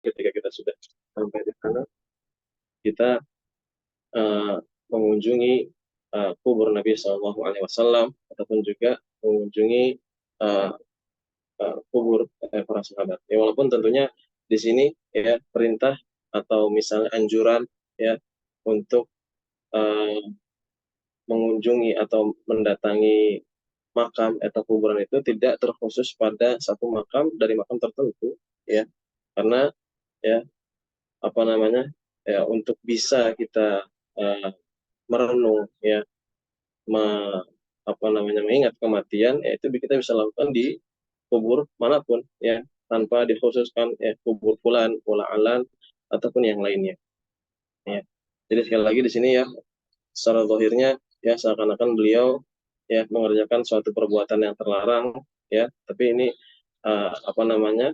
ketika kita sudah sampai di sana, kita uh, mengunjungi kubur Nabi Shallallahu Alaihi Wasallam ataupun juga mengunjungi uh, kubur para sahabat. Ya, walaupun tentunya di sini ya perintah atau misalnya anjuran ya untuk uh, mengunjungi atau mendatangi makam atau kuburan itu tidak terkhusus pada satu makam dari makam tertentu ya, karena ya apa namanya ya untuk bisa kita uh, merenung ya me, apa namanya mengingat kematian ya itu kita bisa lakukan di kubur manapun ya tanpa dikhususkan ya kubur fulan, alan ataupun yang lainnya ya. Jadi sekali lagi di sini ya secara zahirnya ya seakan-akan beliau ya mengerjakan suatu perbuatan yang terlarang ya, tapi ini apa namanya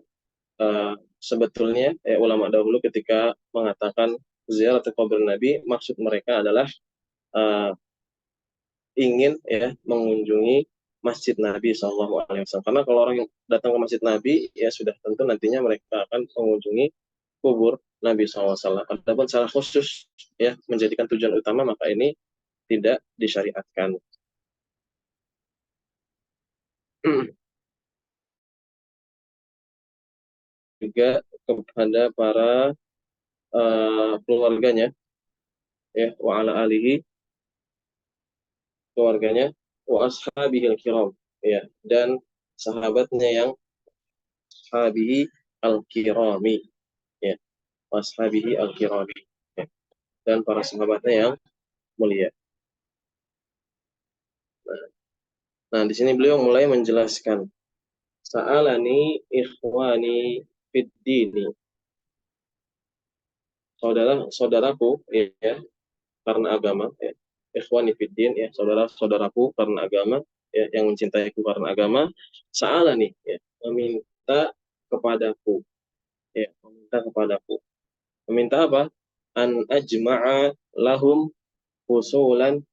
sebetulnya ulama dahulu ketika mengatakan ziarah kubur Nabi maksud mereka adalah uh, ingin ya mengunjungi Masjid Nabi Shallallahu Alaihi Wasallam. Karena kalau orang yang datang ke Masjid Nabi ya sudah tentu nantinya mereka akan mengunjungi kubur Nabi SAW. Adapun secara khusus ya menjadikan tujuan utama maka ini tidak disyariatkan. Juga kepada para keluarganya ya wa ala alihi keluarganya wa ashabihil kiram ya dan sahabatnya yang ashabihi al-kirami ya ashabihi al-kirami ya, dan para sahabatnya yang mulia. Nah, di sini beliau mulai menjelaskan sa'alani ikhwani fid dini. Saudara-saudaraku ya karena agama ya. Ikhwani fid din ya, saudara-saudaraku karena agama ya yang mencintaiku karena agama. Sa'alani ya, meminta kepadaku ya, meminta kepadaku. Meminta apa? An ajma'a lahum usulan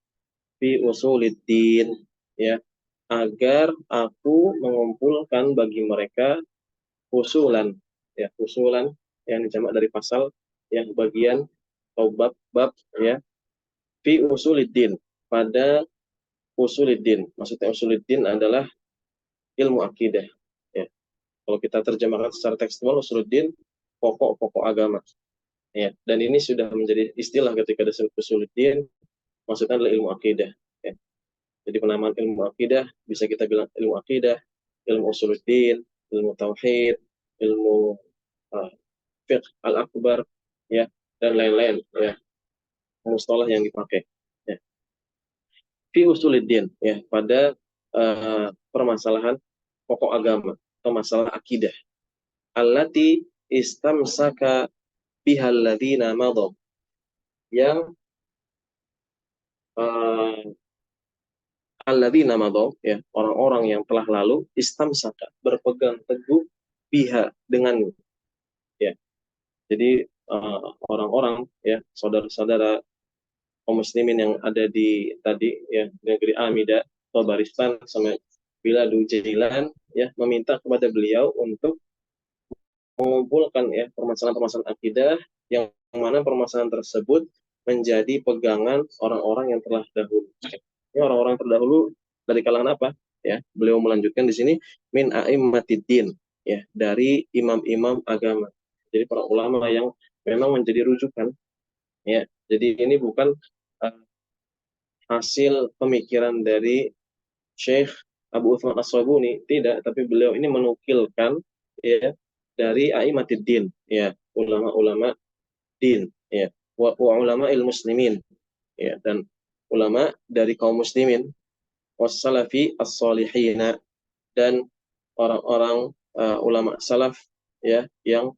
fi usuliddin ya, agar aku mengumpulkan bagi mereka usulan ya, usulan yang dijamak dari pasal yang bagian atau bab-bab ya fi usuliddin pada usuliddin. Maksudnya usuliddin adalah ilmu akidah ya. Kalau kita terjemahkan secara tekstual usuluddin pokok-pokok agama ya. Dan ini sudah menjadi istilah ketika disebut usuluddin maksudnya adalah ilmu akidah ya. Jadi penamaan ilmu akidah bisa kita bilang ilmu akidah, ilmu usuluddin, ilmu tauhid, ilmu uh, fiqh al-akbar ya dan lain-lain ya, mustalah yang dipakai ya. Fi usuluddin ya pada permasalahan pokok agama atau masalah akidah. Allati istamsaka bihal ladina madhab yang uh, alladzina madhaw ya orang-orang yang telah lalu istamsaka berpegang teguh biha dengan ya. Jadi orang-orang ya saudara-saudara kaum muslimin yang ada di tadi ya negeri Amida Tabaristan sama Biladu Jailan ya meminta kepada beliau untuk mengumpulkan ya permasalahan-permasalahan akidah yang mana permasalahan tersebut menjadi pegangan orang-orang yang telah dahulu. Ini orang-orang terdahulu dari kalangan apa? Ya, beliau melanjutkan di sini min a'immatiddin ya, dari imam-imam agama. Jadi para ulama yang memang menjadi rujukan ya. Jadi ini bukan uh, hasil pemikiran dari Syekh Abu Uthman As-Sabuni, tidak, tapi beliau ini menukilkan ya dari a'immatiddin ya, ulama-ulama din ya, wa ulama muslimin ya, dan ulama dari kaum muslimin wassalafi as-salihina dan orang-orang ulama salaf ya yang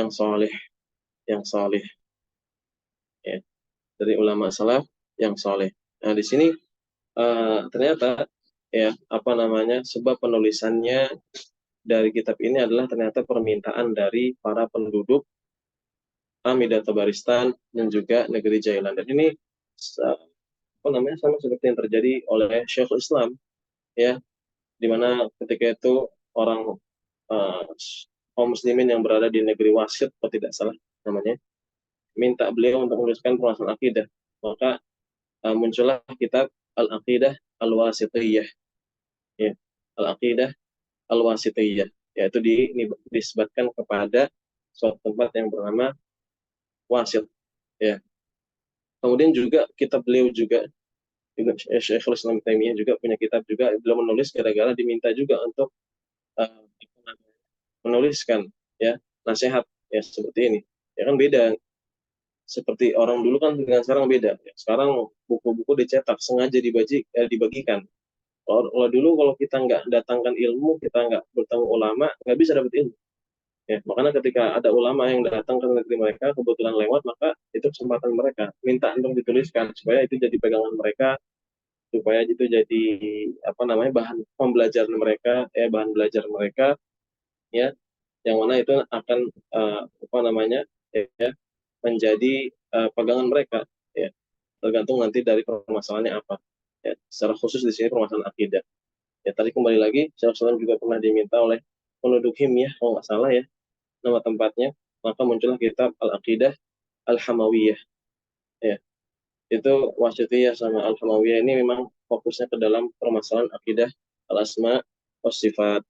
saleh yang saleh ya, dari ulama salaf yang saleh. Nah, di sini ternyata ya apa namanya sebab penulisannya dari kitab ini adalah ternyata permintaan dari para penduduk Amida Tabaristan dan juga negeri Jailan. Dan ini apa namanya sama seperti yang terjadi oleh Syekhul Islam ya, di mana ketika itu orang uh, kaum muslimin yang berada di negeri Wasit, kalau tidak salah namanya, minta beliau untuk menuliskan permasalahan akidah. Maka muncullah kitab Al-Aqidah Al-Wasitiyah, ya. Al-Aqidah Al-Wasitiyah, yaitu disebutkan kepada suatu tempat yang bernama Wasit, ya. Kemudian juga kitab beliau juga Syekhul Islam Taimiyah juga punya kitab juga, beliau menulis gara-gara diminta juga untuk uh, menuliskan, ya, nasihat, ya, seperti ini. Ya kan beda, seperti orang dulu kan dengan sekarang beda. Ya, sekarang buku-buku dicetak sengaja dibagikan. Kalau dulu kalau kita nggak datangkan ilmu, kita nggak bertemu ulama, nggak bisa dapat ilmu. Ya, makanya ketika ada ulama yang datang ke negeri mereka, kebetulan lewat, maka itu kesempatan mereka. Minta untuk dituliskan, supaya itu jadi pegangan mereka, supaya itu jadi apa namanya, bahan pembelajaran mereka, bahan belajar mereka, ya, yang mana itu akan apa namanya, ya, menjadi pegangan mereka, ya, tergantung nanti dari permasalahannya apa, ya, secara khusus di sini permasalahan akidah. Ya, tadi kembali lagi, Syekh Salam juga pernah diminta oleh penduduk Himyah, kalau nggak salah, ya, nama tempatnya, maka muncullah kitab Al-Aqidah Al-Hamawiyah, ya. Itu Wasithiyah sama Al-Hamawiyah ini memang fokusnya ke dalam permasalahan akidah al-asma wa sifat.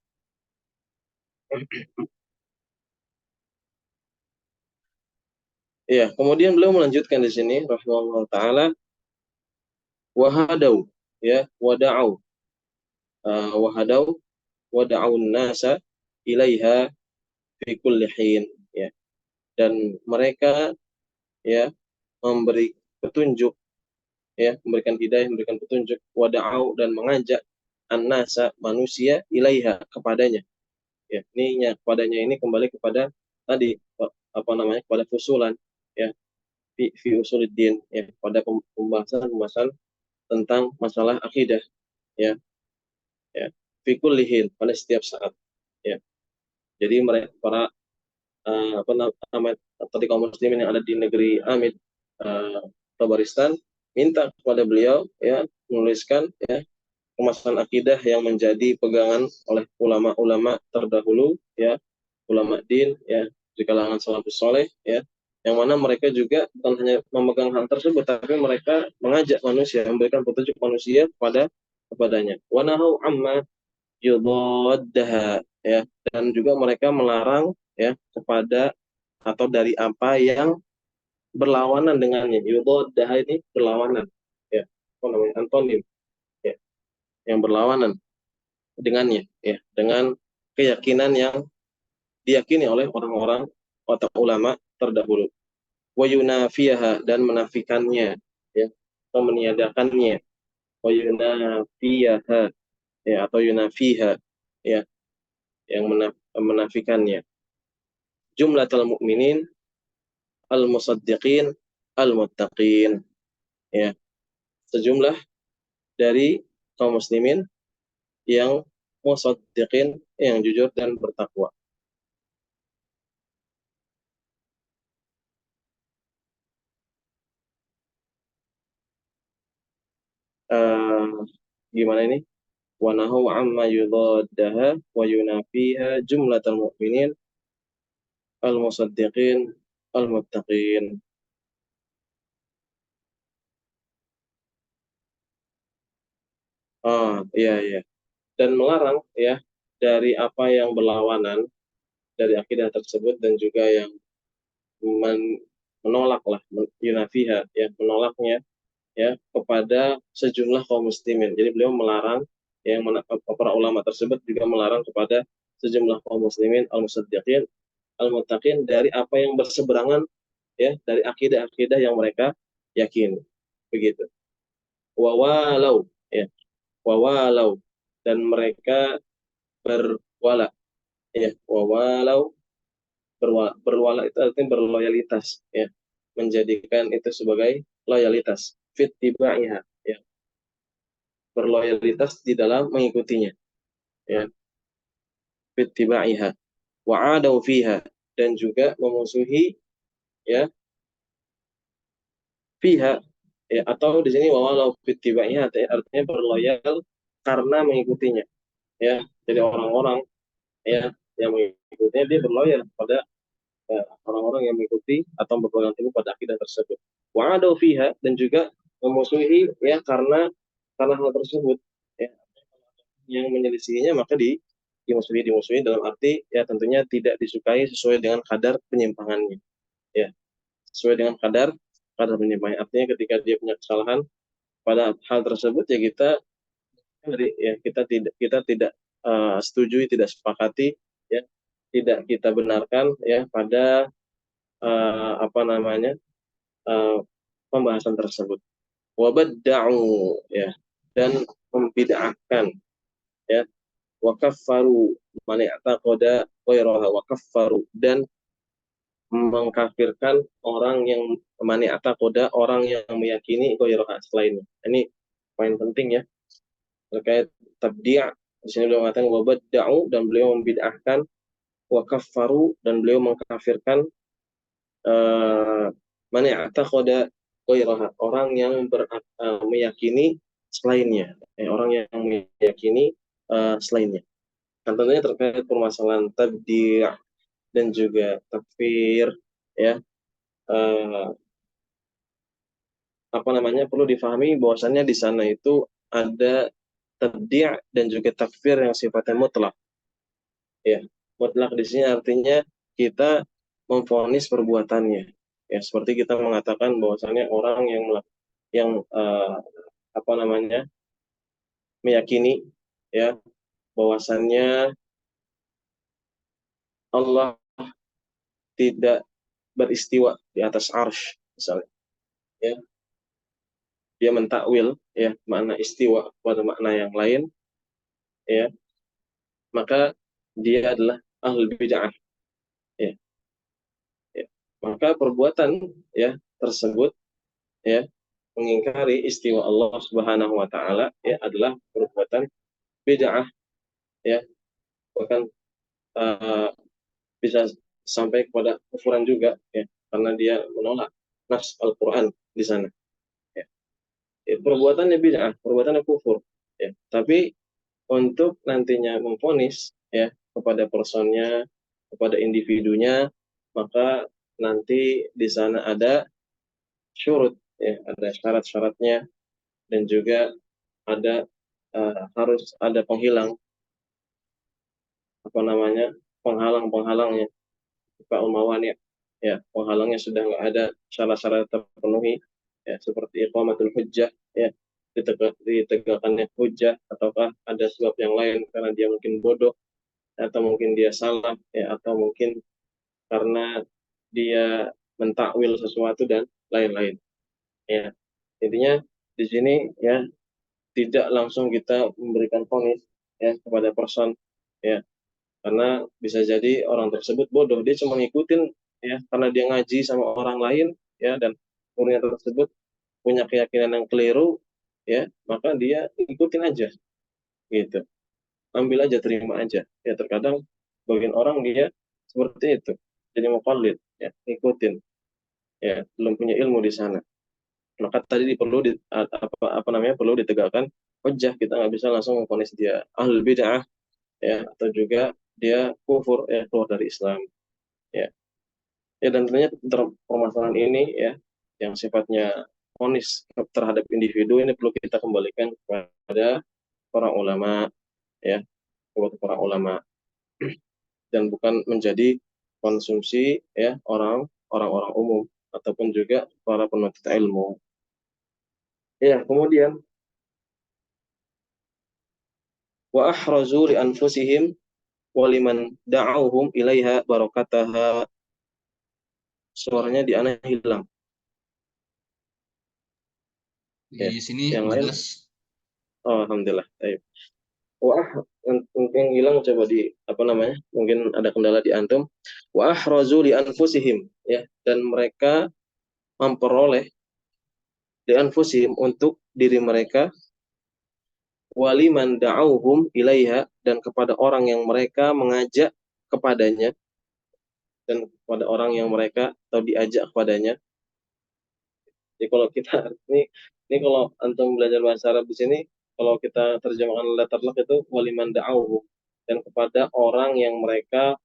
Ya, kemudian beliau melanjutkan di sini rahimahullah taala, wahadau, ya, wada'au, wahadau wada'au nasa ilaiha fi kulli hin, ya. Dan mereka, ya, memberi petunjuk, ya, memberikan hidayah, memberikan petunjuk, wada'au, dan mengajak an-nasa, manusia, ilaiha, kepadanya, ya. Ini kepadanya ini kembali kepada tadi, apa namanya, kepada fusulan, ya, fi usuluddin, ya, pada pembahasan tentang masalah akidah, ya, ya, fi kullihin, pada setiap saat, ya. Jadi mereka para apa namanya tadi, kaum muslimin yang ada di negeri Amid, Tabaristan, minta kepada beliau, ya, menuliskan, ya, permasalahan akidah yang menjadi pegangan oleh ulama-ulama terdahulu, ya, ulama din, ya, di kalangan salafus soleh, ya, yang mana mereka juga bukan hanya memegang hal tersebut, tapi mereka mengajak manusia, memberikan petunjuk manusia kepadanya. Wa nahau amma yudaddaha, ya, dan juga mereka melarang, ya, kepada atau dari apa yang berlawanan dengannya. Yudaddaha ini berlawanan, ya, apa namanya, antonim, ya, yang berlawanan dengannya, ya, dengan keyakinan yang diyakini oleh orang-orang atau ulama terdahulu. Wa yunafiyaha, dan menafikannya, ya, atau meniadakannya. Wa yunafiyaha, ya, atau yunafiha, ya, yang menafikannya. Jumlatul mukminin al-musaddiqin al-muttaqin, ya, sejumlah dari kaum muslimin yang musaddiqin, yang jujur dan bertakwa. Uh, Gimana ini? Wa nahu amma yudaddaha wa yunafiha jumlatul mu'minin al-musaddiqin al-muttaqin. Iya, iya. Dan melarang, ya, dari apa yang berlawanan dari akidah tersebut, dan juga yang menolak lah, yunafiha, ya, menolaknya, ya, kepada sejumlah kaum muslimin. Jadi beliau melarang, yang para ulama tersebut juga melarang kepada sejumlah kaum muslimin al-musaddiqin al-muttaqin dari apa yang berseberangan, ya, dari akidah-akidah yang mereka yakini. Begitu. Wawalau, ya, wawalau, dan mereka berwala, ya, wawalau, berwala itu artinya berloyalitas, ya, menjadikan itu sebagai loyalitas, fit tibaiha, ya, berloyalitas di dalam mengikutinya, ya, fit tibaiha, wa adau fiha, dan juga memusuhi, ya, fiha, ya, atau di sini wawalau fit tibaiha artinya berloyal karena mengikutinya, ya. Jadi orang-orang, ya, yang mengikutinya dia berloyal pada orang-orang yang mengikuti atau berpegang teguh pada akidah tersebut. Wa'adau fiha, dan juga memusuhi ya karena hal tersebut ya, yang menyelisihinya maka dimusuhi dalam arti ya tentunya tidak disukai sesuai dengan kadar penyimpangannya ya, sesuai dengan kadar kadar penyimpangan, artinya ketika dia punya kesalahan pada hal tersebut ya kita tidak setujui, tidak sepakati ya, tidak kita benarkan ya pada apa namanya uh, pembahasan tersebut. Wabadda'u ya, dan membid'ahkan ya, wa kaffaru man i'taqada ghairaha, wa kaffaru, dan mengkafirkan orang yang man i'taqada, orang yang meyakini ghairaha, selainnya. Ini poin penting ya terkait tabdi'. Di sini beliau mengatakan wabadda'u, dan beliau membid'ahkan, wa kaffaru, dan beliau mengkafirkan man i'taqada ghairaha, orang yang meyakini selainnya, orang yang meyakini selainnya. Kan tentunya terkait permasalahan tabdi' dan juga takfir ya, eh, apa namanya, perlu difahami bahwasannya di sana itu ada tabdi' dan juga takfir yang sifatnya mutlak ya. Mutlak di sini artinya kita memvonis perbuatannya ya, seperti kita mengatakan bahwasannya orang yang apa namanya, meyakini ya bahwasannya Allah tidak beristiwa di atas arsy misalnya ya, dia mentakwil ya makna istiwa pada makna yang lain ya, maka dia adalah ahlul bid'ah ya, ya. Maka perbuatan ya tersebut ya, mengingkari istiwa Allah Subhanahu wa taala ya adalah perbuatan bid'ah ya, bahkan uh, bisa sampai kepada kufuran juga ya, karena dia menolak nas Al-Qur'an di sana ya. Perbuatannya bid'ah, perbuatannya kufur ya. Tapi untuk nantinya memvonis ya kepada personnya, kepada individunya, maka nanti di sana ada syurut ya, ada syarat-syaratnya, dan juga ada harus ada penghilang apa namanya, penghalangnya, Pak Mawani ya, penghalangnya sudah nggak ada, syarat-syarat terpenuhi ya, seperti iqamatul hujjah ya, ditegakkannya hujjah, ataukah ada sebab yang lain karena dia mungkin bodoh, atau mungkin dia salah ya, atau mungkin karena dia mentakwil sesuatu dan lain-lain ya. Intinya di sini ya, tidak langsung kita memberikan vonis ya kepada person ya, karena bisa jadi orang tersebut bodoh, dia cuma ngikutin ya karena dia ngaji sama orang lain ya, dan muridnya tersebut punya keyakinan yang keliru ya, maka dia ikutin aja gitu, ambil aja, terima aja ya. Terkadang bagian orang dia seperti itu, jadi mukallid ya, ikutin ya, belum punya ilmu di sana. Maka tadi perlu apa namanya, perlu ditegakkan hujjah, kita nggak bisa langsung memvonis dia ahlul bid'ah ya, atau juga dia kufur ya, keluar dari Islam ya. Ya dan tentunya permasalahan ini ya, yang sifatnya vonis terhadap individu, ini perlu kita kembalikan kepada para ulama ya, kepada para ulama, dan bukan menjadi konsumsi ya orang-orang umum ataupun juga para penuntut ilmu. Ya, kemudian wa ahrazu li anfusihim wa liman da'awhum ilaiha barakataha. Suaranya di ana hilang. Ya, Di sini yang lain, jelas. oh, alhamdulillah. Baik. Wah, mungkin hilang, coba di apa namanya? Mungkin ada kendala di antum. Wa ahrazu li anfusihim ya, dan mereka memperoleh li anfusihim untuk diri mereka, waliman da'auhum ilaiha, dan kepada orang yang mereka mengajak kepadanya, dan kepada orang yang mereka atau diajak kepadanya. Jadi kalau kita ini kalau antum belajar bahasa Arab di sini, kalau kita terjemahkan letterlock itu waliman da'auhum dan kepada orang yang mereka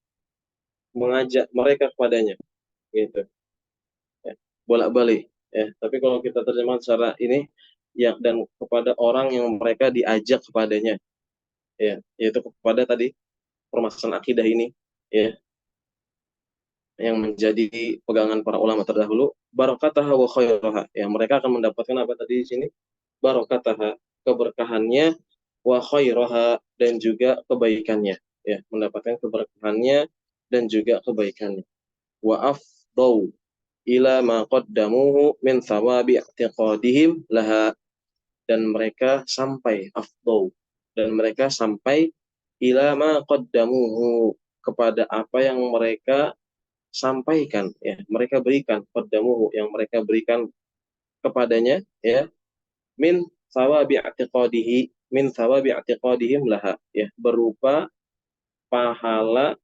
mengajak mereka kepadanya, gitu ya. Bolak-balik ya, tapi kalau kita terjemahkan secara ini ya, dan kepada orang yang mereka diajak kepadanya, ya, yaitu kepada tadi permasalahan akidah ini, ya, yang menjadi pegangan para ulama terdahulu. Barakataha wa khairaha, ya, mereka akan mendapatkan apa tadi di sini? Barakataha, keberkahannya, wa khairaha, dan juga kebaikannya, ya, mendapatkan keberkahannya dan juga kebaikannya. Wa afdau ila ma qaddamuhu min thawabi i'tiqadihim laha, dan mereka sampai afdau, dan mereka sampai ila ma qaddamuhu, kepada apa yang mereka sampaikan, ya, mereka berikan qaddamuhu, yang mereka berikan kepadanya, ya, min thawabi i'tiqadihi, min thawabi i'tiqadihim laha, ya, berupa pahala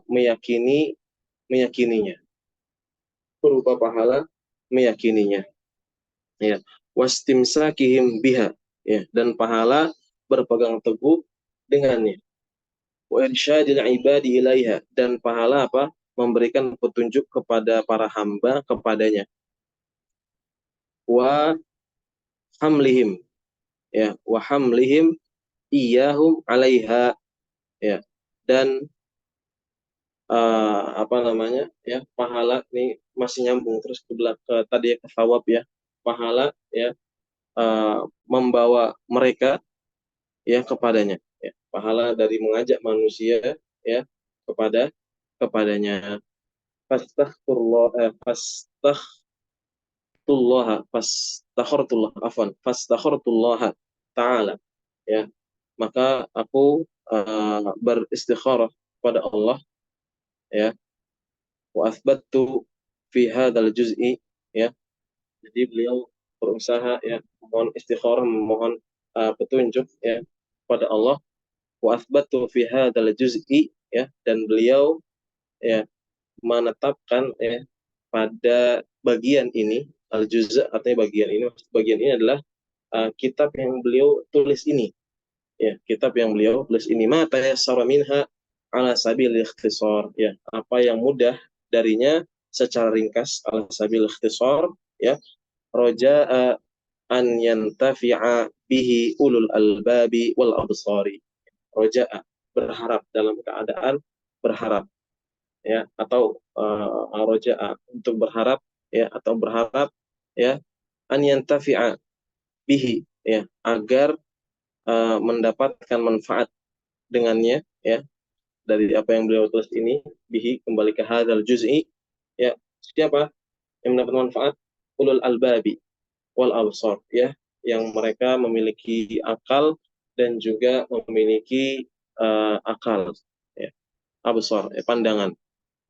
meyakini, meyakininya, berupa pahala meyakininya, ya, wastimsakihim biha, ya, dan pahala berpegang teguh dengannya, wa irsyadil ibadi ilaiha, dan pahala apa? Memberikan petunjuk kepada para hamba kepadanya, wa hamlihim, ya, wa hamlihim iyahum alaiha, ya, dan apa namanya, ya, pahala nih masih nyambung terus ke belakang tadi ya, ke thawab, ya, pahala, ya, membawa mereka, ya, kepadanya, ya, pahala dari mengajak manusia, ya, kepadanya. Fastakhartullah ta'ala, ya, maka aku beristikharah pada Allah, ya, wa athbattu fi hadzal juz'i, ya, jadi beliau berusaha, ya, mohon istikharah, memohon petunjuk, ya, pada Allah, wa athbattu fi hadzal juz'i, ya, dan beliau, ya, menetapkan, ya, pada bagian ini, al-juz' artinya bagian ini, bagian ini adalah kitab yang beliau tulis ini, ya, kitab yang beliau tulis ini, ma tayassara minha ala sabil ikhtisar, ya, apa yang mudah darinya secara ringkas, ala sabil ikhtisar, ya, roja'a an yantafi'a bihi ulul albabi wal absari, roja'a, berharap, dalam keadaan berharap, ya, atau roja'a, untuk berharap, ya, atau berharap, ya, an yantafi'a bihi, ya, agar mendapatkan manfaat dengannya, ya, dari apa yang beliau tulis ini, bihi, kembali ke hadzal juz'i, ya, siapa yang mendapat manfaat? Ulul albabi wal absar, ya, yang mereka memiliki akal dan juga memiliki akal, ya, absar, ya, pandangan,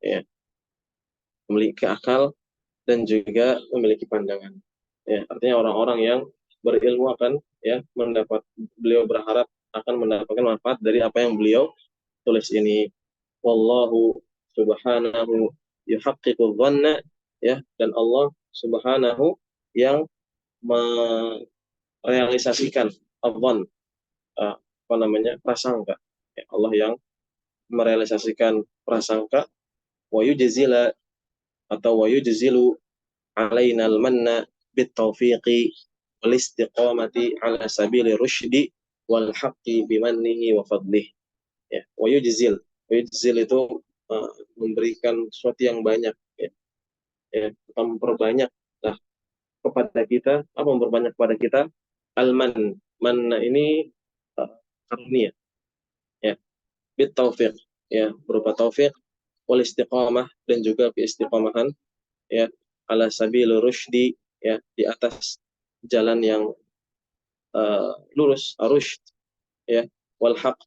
ya, memiliki akal dan juga memiliki pandangan, ya, artinya orang-orang yang berilmu akan, ya, mendapat, beliau berharap akan mendapatkan manfaat dari apa yang beliau tulis ini. Wallahu subhanahu yuhaqqiqu dhanna, ya, dan Allah subhanahu yang merealisasikan adhan, apa namanya, prasangka, ya, Allah yang merealisasikan prasangka, wa yujzila, atau wa yujzilu alaina al-manna bitaufiqi wal istiqamati ala sabili rusydi wal haqqi bimannihi wa fadlih, ya, wa yujzil, itu memberikan sesuatu yang banyak, ya, ya, memperbanyak lah kepada kita, apa, memperbanyak kepada kita, alman, man ini karunia, ya, bit taufiq, ya, berupa taufik, wal istiqamah, dan juga keistiqamahan, ya, ala sabil rusydi, ya, di atas jalan yang lurus, arusyd, ya, wal haq,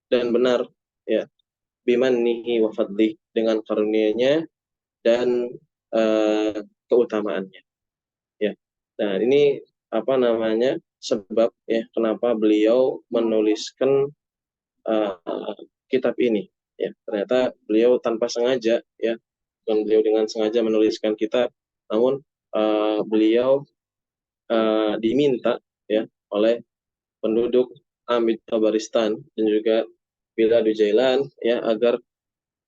dan benar, ya, bimannihi wa fadlih, dengan karunia-Nya dan keutamaannya, ya. Nah, ini apa namanya, sebab, ya, kenapa beliau menuliskan kitab ini, ya, ternyata beliau tanpa sengaja, ya, bukan beliau dengan sengaja menuliskan kitab, namun beliau diminta, ya, oleh penduduk Amit Tabaristan dan juga Bilal Jailan, ya, agar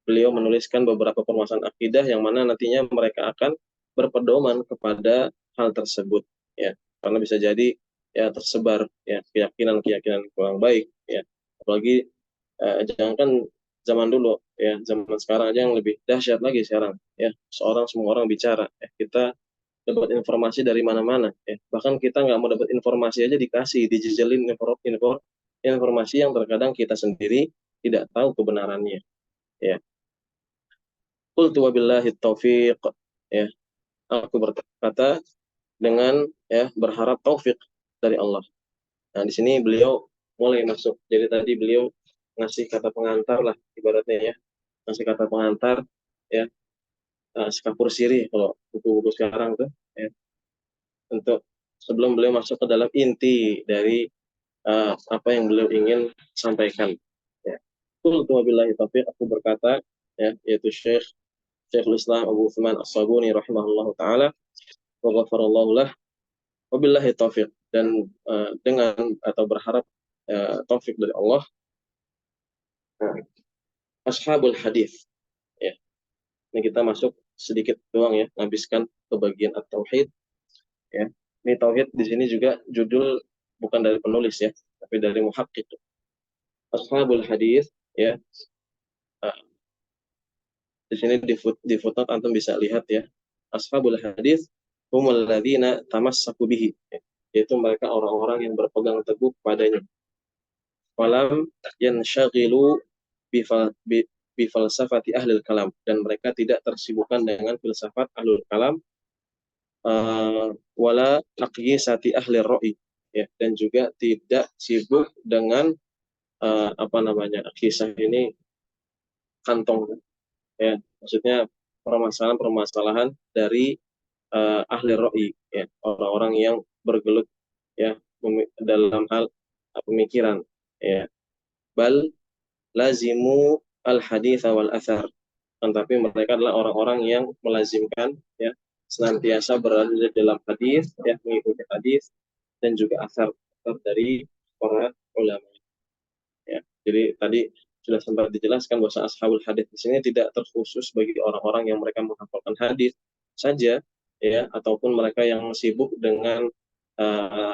beliau menuliskan beberapa permasalahan akidah yang mana nantinya mereka akan berpedoman kepada hal tersebut, ya, karena bisa jadi ya tersebar ya keyakinan-keyakinan kurang baik, ya, apalagi jangankan zaman dulu, ya, zaman sekarang aja yang lebih dahsyat lagi sekarang, ya, semua orang bicara, ya, kita dapat informasi dari mana-mana, ya, bahkan kita nggak mau dapat informasi aja dikasih dijejelin informasi yang terkadang kita sendiri tidak tahu kebenarannya, ya. Qultu wabillahi taufiq, ya, aku berkata dengan ya berharap taufik dari Allah. Nah, di sini beliau mulai masuk. Jadi tadi beliau ngasih kata pengantar lah ibaratnya, ya, ngasih kata pengantar, ya, sekapur siri kalau buku-buku sekarang tuh, ya, untuk sebelum beliau masuk ke dalam inti dari apa yang beliau ingin sampaikan. Ya. Qultu wabillahi taufiq, aku berkata, ya, yaitu Syekhul Islam Abu Utsman As-Sabuni rahimahullahu taala wa ghafarallahu lah, wabillahi taufiq, dan dengan atau berharap taufik dari Allah. Nah, ashabul hadis, ya. Ini kita masuk sedikit doang, ya, habiskan ke bagian at-tauhid, ya. Ini tauhid di sini juga judul bukan dari penulis, ya, tapi dari muhakkik. Ashabul hadis, ya. Uh, di sini di footnote antum bisa lihat, ya. Ashabul hadis humul ladzina tamassaku bihi, ya. Yaitu mereka orang-orang yang berpegang teguh padanya. Walam yanshaghilu bifalsafati ahlul kalam, dan mereka tidak tersibukkan dengan filsafat ahlul kalam, wala aqyisati ahli ra'i, ya, dan juga tidak sibuk dengan apa namanya kisah ini kantong, ya, maksudnya permasalahan-permasalahan dari ahli ra'i, ya, orang-orang yang bergelut, ya, dalam hal pemikiran, ya, bal lazimu al hadits wal athar, tetapi mereka adalah orang-orang yang melazimkan, ya, senantiasa berada di dalam hadis, ya, mengikuti hadis dan juga asar dari para ulama, ya. Jadi tadi sudah sempat dijelaskan bahwa ashabul hadis di sini tidak terkhusus bagi orang-orang yang mereka menghafalkan hadis saja, ya, ataupun mereka yang sibuk dengan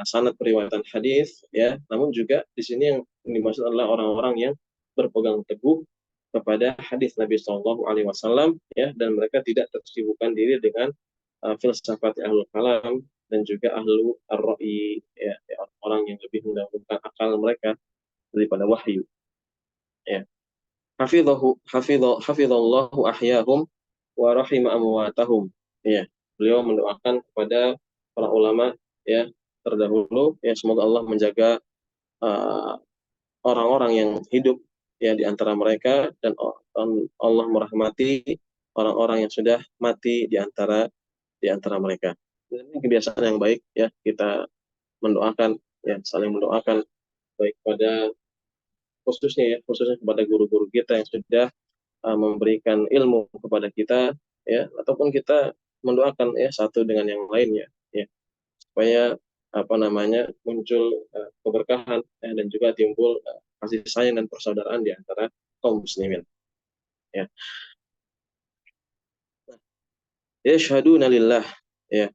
sanad periwayatan hadis, ya, namun juga di sini yang dimaksud adalah orang-orang yang berpegang teguh kepada hadis Nabi Shallallahu Alaihi Wasallam, ya, dan mereka tidak tersibukkan diri dengan filsafat ahlul kalam dan juga ahlu ar-ra'i, ya, ya, orang yang lebih mendahulukan akal mereka daripada wahyu, ya. Hafidhallahu ahyahum wa rahima amwatahum, ya. Beliau mendoakan kepada para ulama, ya, terdahulu, ya, semoga Allah menjaga uh, orang-orang yang hidup, ya, di antara mereka, dan Allah merahmati orang-orang yang sudah mati di antara mereka. Dan ini kebiasaan yang baik, ya, kita mendoakan, ya, saling mendoakan, baik pada khususnya kepada guru-guru kita yang sudah memberikan ilmu kepada kita, ya, ataupun kita mendoakan, ya, satu dengan yang lainnya, ya, supaya apa namanya muncul keberkahan, ya, dan juga timbul kasih sayang dan persaudaraan di antara kaum muslimin, ya. Yashhaduna lillah, ya.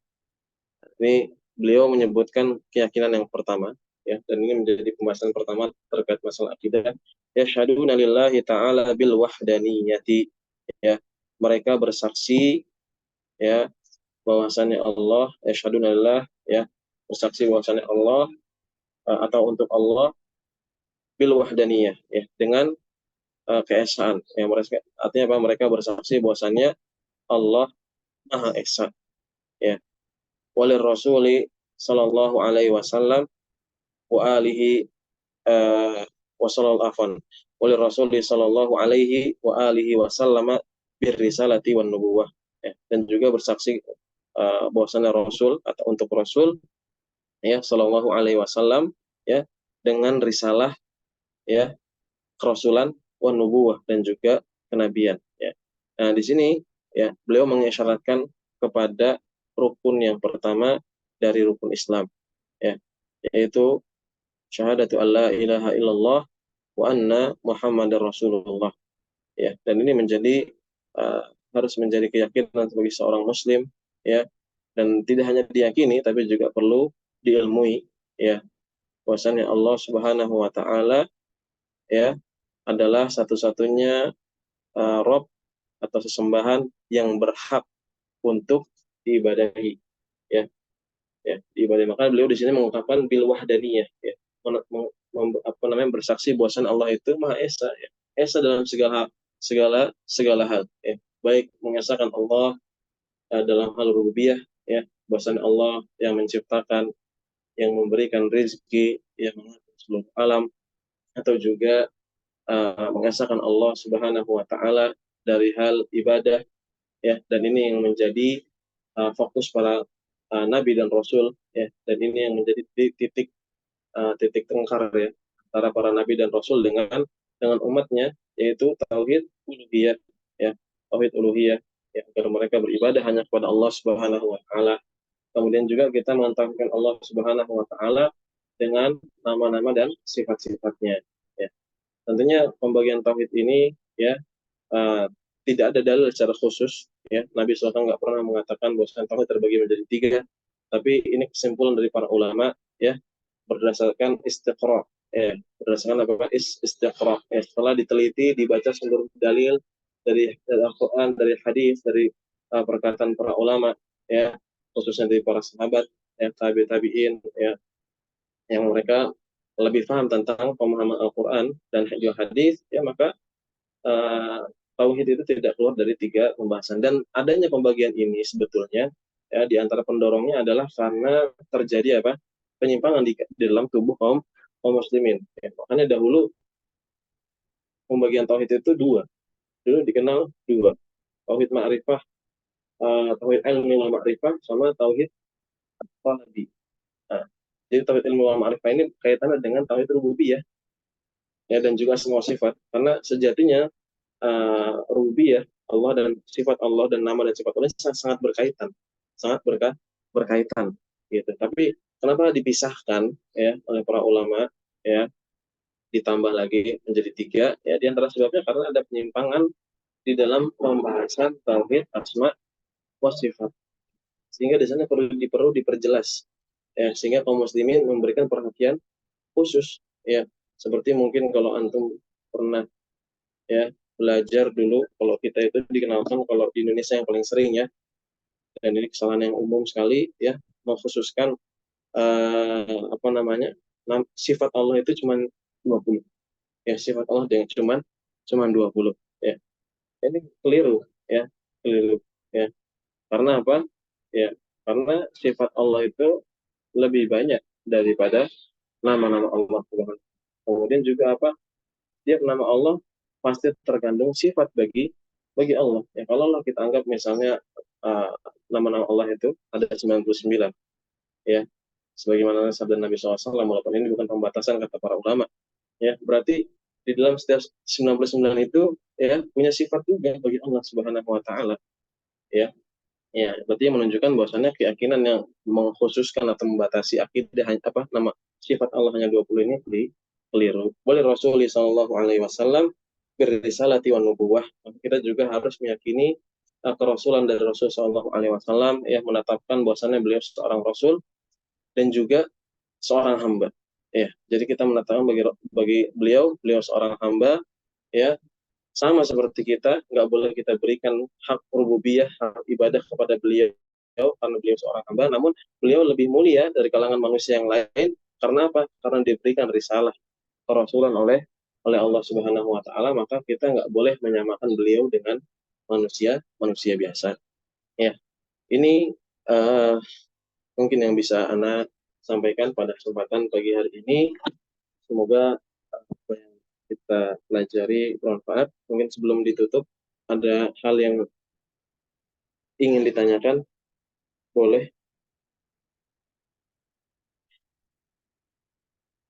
Ini beliau menyebutkan keyakinan yang pertama, ya, dan ini menjadi pembahasan pertama terkait masalah akidah. Yashhaduna lillahi ta'ala bil wahdaniyati, ya. Mereka bersaksi, ya, bahwasannya Allah, yashhaduna lillah, ya, bersaksi bahwasannya Allah atau untuk Allah bil wahdaniyah, ya, dengan keesaan. Ya, mereka, artinya apa? Mereka bersaksi bahwasannya Allah Maha Esa, ya. Walir Rasuli sallallahu alaihi wasallam wa alihi wa sallallahu afan. Walir Rasuli sallallahu alaihi wa alihi wasallama bir risalati wan nubuwah. Ya, dan juga bersaksi bahwasannya Rasul atau untuk Rasul, ya, sallallahu alaihi wasallam, ya, dengan risalah, ya, kerasulan wan nubuwah, dan juga kenabian, ya. Nah, di sini, ya, beliau mengisyaratkan kepada rukun yang pertama dari rukun Islam, ya, yaitu syahadatu an la ilaha illallah wa anna Muhammadar Rasulullah. Ya, dan ini menjadi harus menjadi keyakinan sebagai seorang muslim, ya, dan tidak hanya diyakini tapi juga perlu diilmui, ya, bahwasanya Allah Subhanahu wa taala, ya, adalah satu-satunya Rob atau sesembahan yang berhak untuk diibadahi, ya, ya, diibadahi. Maka beliau di sini mengungkapkan bil wahdaniyah, ya, apa namanya, bersaksi bahwasanya Allah itu Maha Esa, ya, Esa dalam segala hal, ya, baik mengesahkan Allah dalam hal rububiyah, ya, bahwasanya Allah yang menciptakan, yang memberikan rezeki, yang mengatur seluruh alam, atau juga mengesahkan Allah Subhanahu wa taala dari hal ibadah, ya, dan ini yang menjadi fokus para nabi dan rasul, ya, dan ini yang menjadi titik titik tengkar, ya, antara para nabi dan rasul dengan umatnya, yaitu tauhid uluhiyah, ya, tauhid uluhiyah, ya, agar mereka beribadah hanya kepada Allah Subhanahu wa taala. Kemudian juga kita mengetahui Allah Subhanahu wa taala dengan nama-nama dan sifat-sifatnya, ya. Tentunya pembagian tauhid ini, ya, uh, tidak ada dalil secara khusus, ya. Nabi SAW nggak pernah mengatakan bahwa tauhid terbagi menjadi tiga, tapi ini kesimpulan dari para ulama, ya, berdasarkan istiqra, ya, berdasarkan apa, istiqra, ya, setelah diteliti, dibaca seluruh dalil dari Al-Quran, dari hadis, dari perkataan para ulama, ya, khususnya dari para sahabat, ya, tabi'in, ya, yang mereka lebih paham tentang pemahaman Al-Quran dan juga hadis, ya, maka uh, tauhid itu tidak keluar dari tiga pembahasan. Dan adanya pembagian ini sebetulnya, ya, di antara pendorongnya adalah karena terjadi apa, penyimpangan di dalam tubuh kaum muslimin. Ya, makanya dahulu pembagian tauhid itu dua, dulu dikenal dua, tauhid ma'rifah, tauhid ilmi wal ma'rifah, sama tauhid qalbi. Nah, jadi tauhid ilmu wal ma'rifah ini kaitannya dengan tauhid rububiyah, ya, dan juga semua sifat, karena sejatinya rububiyah Allah dan sifat Allah dan nama dan sifat Allah sangat, sangat berkaitan, sangat berkaitan, gitu. Tapi kenapa dipisahkan, ya, oleh para ulama, ya, ditambah lagi menjadi tiga, ya, di antara sebabnya karena ada penyimpangan di dalam pembahasan tauhid asma wa sifat, sehingga di sana perlu diperjelas, ya, sehingga kaum muslimin memberikan perhatian khusus, ya, seperti mungkin kalau antum pernah, ya, belajar dulu, kalau kita itu dikenalkan kalau di Indonesia yang paling sering, ya, dan ini kesalahan yang umum sekali, ya, mengkhususkan apa namanya, sifat Allah itu cuma 20, ya, sifat Allah yang cuma 20, ya, ini keliru, ya, keliru, ya, karena apa, ya, karena sifat Allah itu lebih banyak daripada nama-nama Allah. Kemudian juga apa, setiap nama Allah pasti terkandung sifat bagi Allah. Ya, kalau kita anggap misalnya uh, nama-nama Allah itu ada 99, ya, sebagaimana sabda Nabi SAW, walaupun ini bukan pembatasan kata para ulama, ya, berarti di dalam setiap 99 itu, ya, punya sifat juga bagi Allah Subhanahu wa taala, ya. Ya, berarti menunjukkan bahwasannya keyakinan yang mengkhususkan atau membatasi akidah hanya apa nama sifat Allah hanya 20 ini keliru. Boleh Rasulullah Shallallahu Alaihi Wasallam berisalati wa nubuwah. Kita juga harus meyakini kerasulan dari Rasul Shallallahu Alaihi Wasallam, yang menetapkan bahwasannya beliau seorang Rasul dan juga seorang hamba. Ya, jadi kita menetapkan bagi beliau seorang hamba, ya, sama seperti kita, nggak boleh kita berikan hak rububiyah, hak ibadah kepada beliau karena beliau seorang hamba, namun beliau lebih mulia dari kalangan manusia yang lain. Karena apa? Karena diberikan risalah kerasulan oleh Allah Subhanahu wa taala, maka kita nggak boleh menyamakan beliau dengan manusia manusia biasa. Ya, ini uh, mungkin yang bisa Ana sampaikan pada kesempatan pagi hari ini. Semoga apa yang kita pelajari bermanfaat. Mungkin sebelum ditutup, ada hal yang ingin ditanyakan, boleh?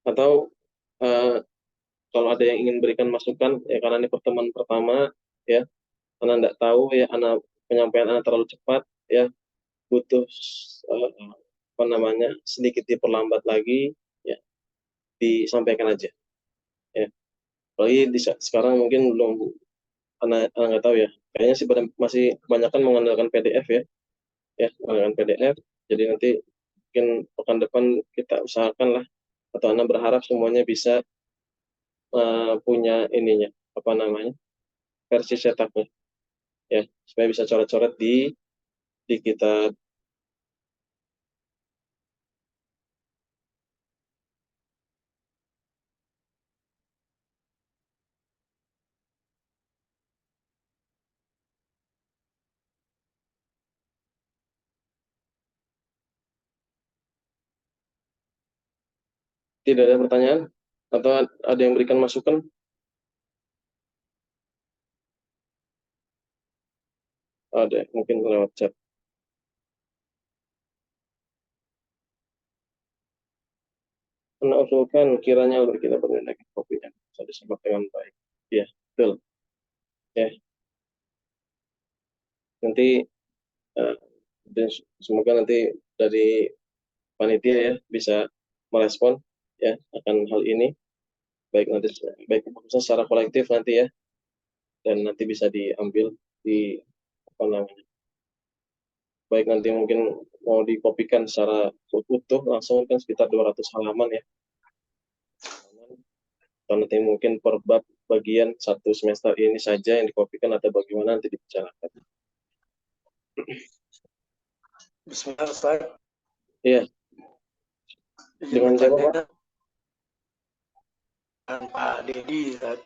Atau uh, kalau ada yang ingin berikan masukan, ya, karena ini pertemuan pertama, ya, karena tidak tahu, ya, anak penyampaian anak terlalu cepat, ya, butuh apa namanya sedikit diperlambat lagi, ya. disampaikan aja ya. Apalagi sekarang mungkin belum, anak nggak tahu ya, kayaknya sih masih kebanyakan mengandalkan PDF ya, mengandalkan PDF. Jadi nanti mungkin pekan depan kita usahakan lah, atau anak berharap semuanya bisa punya ininya, apa namanya, versi cetaknya ya, supaya bisa coret-coret di kita. Tidak ada pertanyaan atau ada yang berikan masukan? Ada mungkin lewat chat. Anak usulkan kiranya untuk kita berminat kopinya bisa disimak dengan baik. Ya, betul. Ya, nanti eh, dan semoga nanti dari panitia ya bisa merespon ya akan hal ini, baik nanti, baik keputusan secara kolektif nanti ya, dan nanti bisa diambil di, apa namanya, baik nanti mungkin mau dikopikan secara utuh langsung kan sekitar 200 halaman ya, atau nanti mungkin per bab bagian satu semester ini saja yang dikopikan atau bagaimana nanti dibicarakan. Bismillah, Ustaz. Iya, Izin dengan siapa Pak? bertanya dengan Pak Dedi, Ustaz.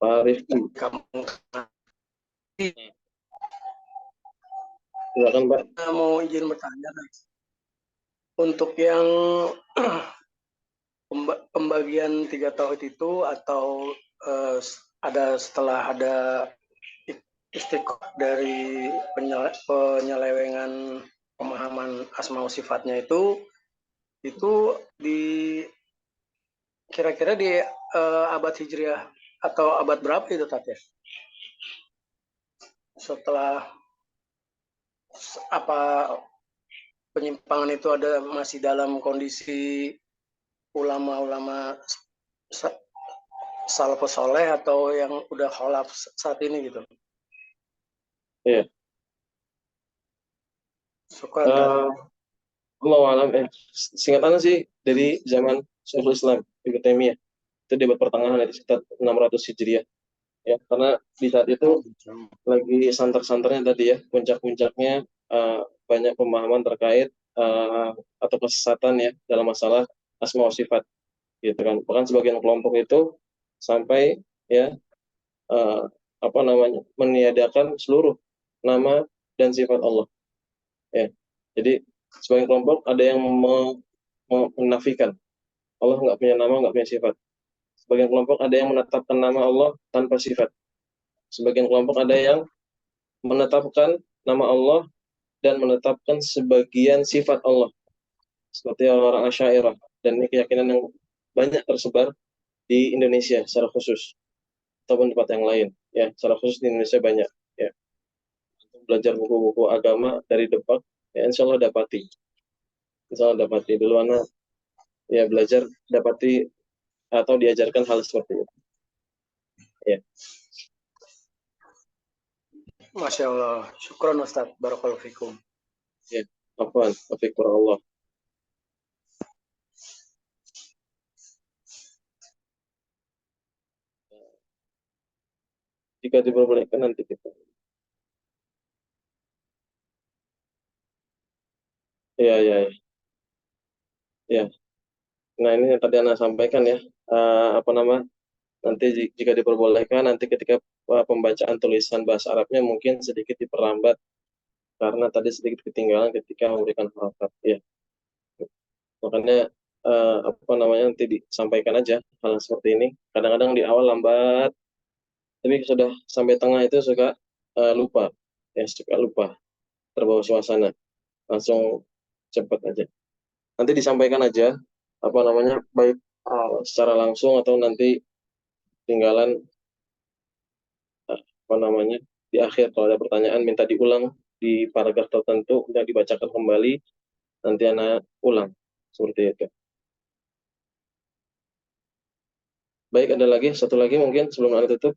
Pak Rifki. Kamu Silakan Pak. mau izin bertanya untuk yang pembagian 3 tauhid itu, atau ada setelah ada istiqomah dari penyelewengan pemahaman asma wa sifatnya itu di kira-kira di abad Hijriah atau abad berapa itu Tat ya? Setelah apa penyimpangan itu ada masih dalam kondisi ulama-ulama salafus soleh atau yang udah kholaf saat ini gitu? Iya. Syukran, Tat. Allah alam, singkatannya sih dari zaman Syekhul Islam Ibnu Taimiyah, itu di abad pertengahan ya, sekitar 600 Hijriah ya, karena di saat itu lagi santer-santernya tadi ya, puncak-puncaknya banyak pemahaman terkait atau kesesatan ya dalam masalah asma wa sifat gitu kan. Bahkan sebagian kelompok itu sampai ya uh, apa namanya, meniadakan seluruh nama dan sifat Allah ya. Jadi sebagian kelompok ada yang menafikan Allah nggak punya nama, nggak punya sifat. Sebagian kelompok ada yang menetapkan nama Allah tanpa sifat. Sebagian kelompok ada yang menetapkan nama Allah dan menetapkan sebagian sifat Allah, seperti orang Asy'ariyah, dan ini keyakinan yang banyak tersebar di Indonesia secara khusus ataupun tempat yang lain ya, secara khusus di Indonesia banyak ya. Belajar buku-buku agama dari Depak ya, insya Allah dapati dulu anak ya, belajar dapati atau diajarkan hal seperti itu ya. Masya Allah. Syukran Ustaz. Barakallahu fikum. Ya, afwan, taufiq Allah. Jika diperbolehkan nanti kita. Ya, ya, ya. Ya. Nah, ini yang tadi Anda sampaikan ya. Apa nama? Nanti jika diperbolehkan, nanti ketika pembacaan tulisan bahasa Arabnya mungkin sedikit diperlambat karena tadi sedikit ketinggalan ketika memberikan harakat. Ya. Makanya apa namanya, nanti disampaikan aja hal seperti ini. Kadang-kadang di awal lambat, tapi sudah sampai tengah itu suka lupa. Ya, suka lupa, terbawa suasana. Langsung cepat aja. Nanti disampaikan aja apa namanya, baik secara langsung atau nanti tinggalan apa namanya di akhir, kalau ada pertanyaan minta diulang di paragraf tertentu, udah dibacakan kembali, nanti anak ulang seperti itu. Baik, ada lagi, satu lagi mungkin sebelum Anda tutup.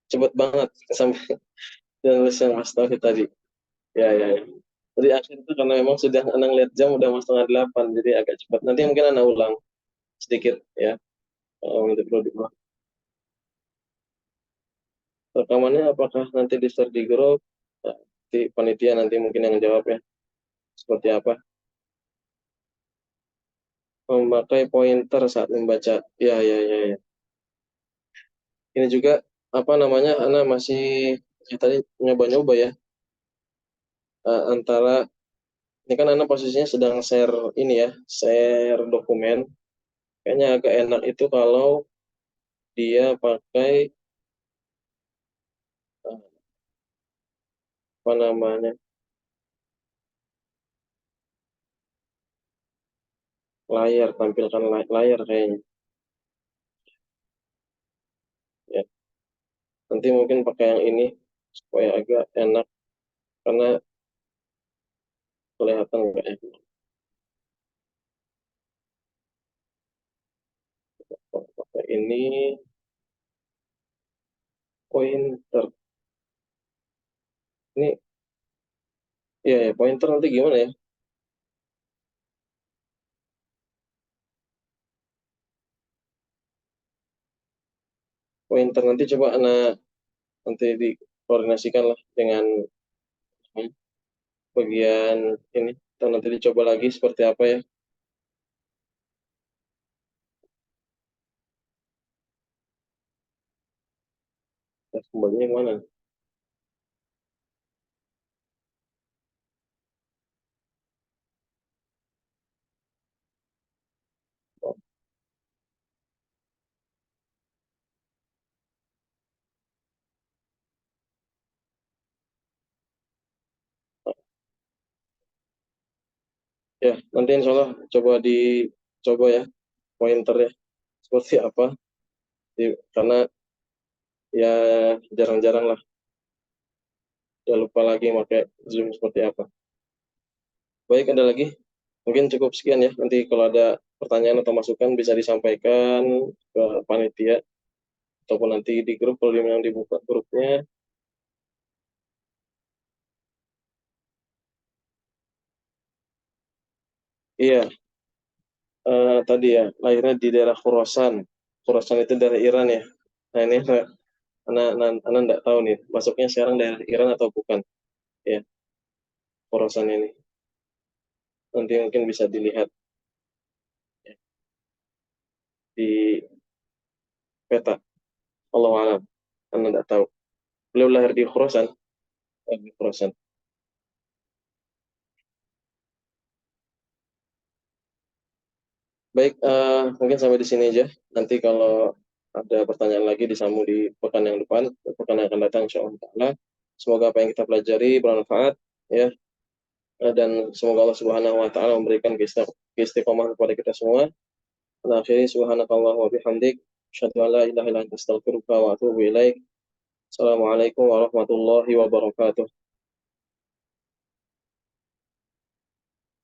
Cepet banget sampai nulis yang Mas Tauhid tadi. Ya, ya, ya. Tadi akhir itu karena memang sudah Anda lihat jam udah mau setengah delapan, jadi agak cepat. Nanti mungkin Anda ulang sedikit ya. Nanti perlu diulang. Rekamannya apakah nanti di-share di grup? Nanti panitia nanti mungkin yang jawab ya. Seperti apa? Memakai pointer saat membaca. Ya, ya, ya, ya. Ini juga apa namanya? Ana masih tadi nyoba-nyoba ya, antara ini kan Ana posisinya sedang share ini ya, share dokumen. Kayaknya agak enak itu kalau dia pakai apa namanya, layar, tampilkan layar kayaknya. Ya, nanti mungkin pakai yang ini supaya agak enak karena kelihatan nggak enak. Pakai ini pointer. Ini ya, ya pointer nanti gimana ya? Pointer nanti coba nanti dikoordinasikan lah dengan bagian ini. Dan nanti dicoba lagi seperti apa ya. Nah, kembalinya kemana? Oh, ya, nanti insya Allah dicoba ya pointer ya seperti apa. Karena ya jarang-jarang lah, ya lupa lagi pakai Zoom seperti apa. Baik, ada lagi? Mungkin cukup sekian ya. Nanti kalau ada pertanyaan atau masukan bisa disampaikan ke panitia ataupun nanti di grup kalau yang dibuka grupnya. Iya, tadi ya lahirnya di daerah Khurasan. Khurasan itu dari Iran ya. Nah ini anak nggak tahu nih masuknya sekarang daerah Iran atau bukan ya, Khurasan ini. Nanti mungkin bisa dilihat ya, di peta. Allah alam. Anak nggak tahu. Beliau lahir di Khurasan. Di Khurasan. Baik, mungkin sampai di sini aja. Nanti kalau ada pertanyaan lagi disambung di pekan yang depan, pekan yang akan datang, insya Allah Ta'ala. Semoga apa yang kita pelajari bermanfaat, ya. Dan semoga Allah Subhanahu Wa Ta'ala memberikan keistiqomahan kepada kita semua. Dan akhirnya, subhanakallah wa bihamdik. Asyhadu an la ilaha illa anta astaghfiruka wa atubu ilaik. Assalamualaikum warahmatullahi wabarakatuh.